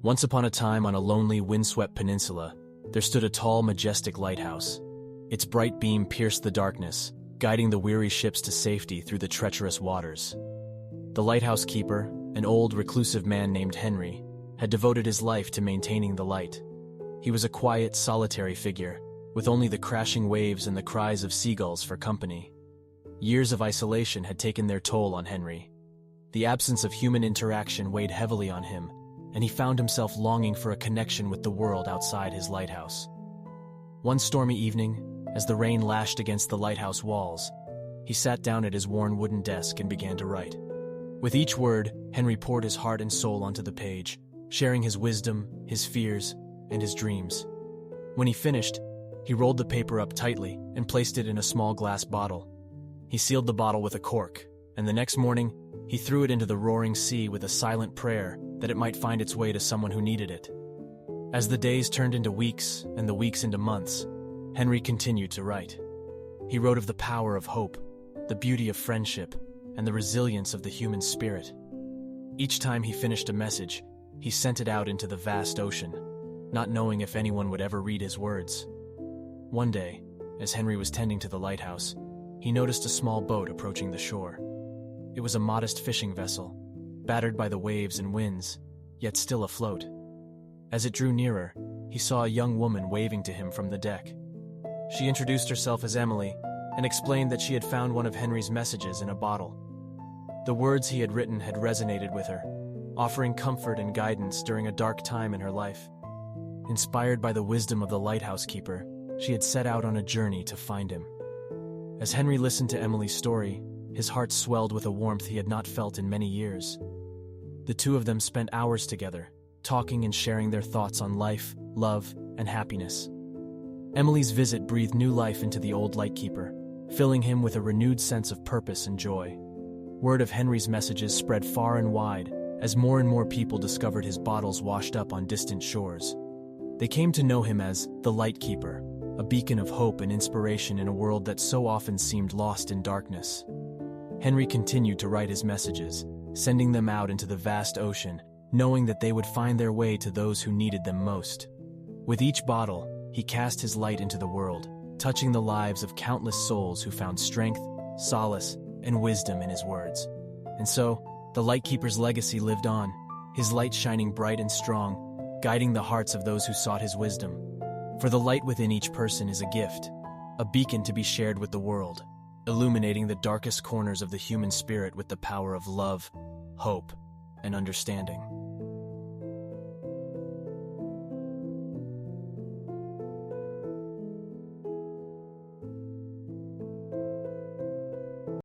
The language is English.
Once upon a time, on a lonely, windswept peninsula, there stood a tall, majestic lighthouse. Its bright beam pierced the darkness, guiding the weary ships to safety through the treacherous waters. The lighthouse keeper, an old, reclusive man named Henry, had devoted his life to maintaining the light. He was a quiet, solitary figure, with only the crashing waves and the cries of seagulls for company. Years of isolation had taken their toll on Henry. The absence of human interaction weighed heavily on him, and he found himself longing for a connection with the world outside his lighthouse. One stormy evening, as the rain lashed against the lighthouse walls, he sat down at his worn wooden desk and began to write. With each word, Henry poured his heart and soul onto the page, sharing his wisdom, his fears, and his dreams. When he finished, he rolled the paper up tightly and placed it in a small glass bottle. He sealed the bottle with a cork, and the next morning, he threw it into the roaring sea with a silent prayer that it might find its way to someone who needed it. As the days turned into weeks and the weeks into months, Henry continued to write. He wrote of the power of hope, the beauty of friendship, and the resilience of the human spirit. Each time he finished a message, he sent it out into the vast ocean, not knowing if anyone would ever read his words. One day, as Henry was tending to the lighthouse, he noticed a small boat approaching the shore. It was a modest fishing vessel, battered by the waves and winds, yet still afloat. As it drew nearer, he saw a young woman waving to him from the deck. She introduced herself as Emily and explained that she had found one of Henry's messages in a bottle. The words he had written had resonated with her, offering comfort and guidance during a dark time in her life. Inspired by the wisdom of the lighthouse keeper, she had set out on a journey to find him. As Henry listened to Emily's story, his heart swelled with a warmth he had not felt in many years. The two of them spent hours together, talking and sharing their thoughts on life, love, and happiness. Emily's visit breathed new life into the old lightkeeper, filling him with a renewed sense of purpose and joy. Word of Henry's messages spread far and wide, as more and more people discovered his bottles washed up on distant shores. They came to know him as the Lightkeeper, a beacon of hope and inspiration in a world that so often seemed lost in darkness. Henry continued to write his messages, sending them out into the vast ocean, knowing that they would find their way to those who needed them most. With each bottle, he cast his light into the world, touching the lives of countless souls who found strength, solace, and wisdom in his words. And so, the Lightkeeper's legacy lived on, his light shining bright and strong, guiding the hearts of those who sought his wisdom. For the light within each person is a gift, a beacon to be shared with the world, illuminating the darkest corners of the human spirit with the power of love, hope, and understanding.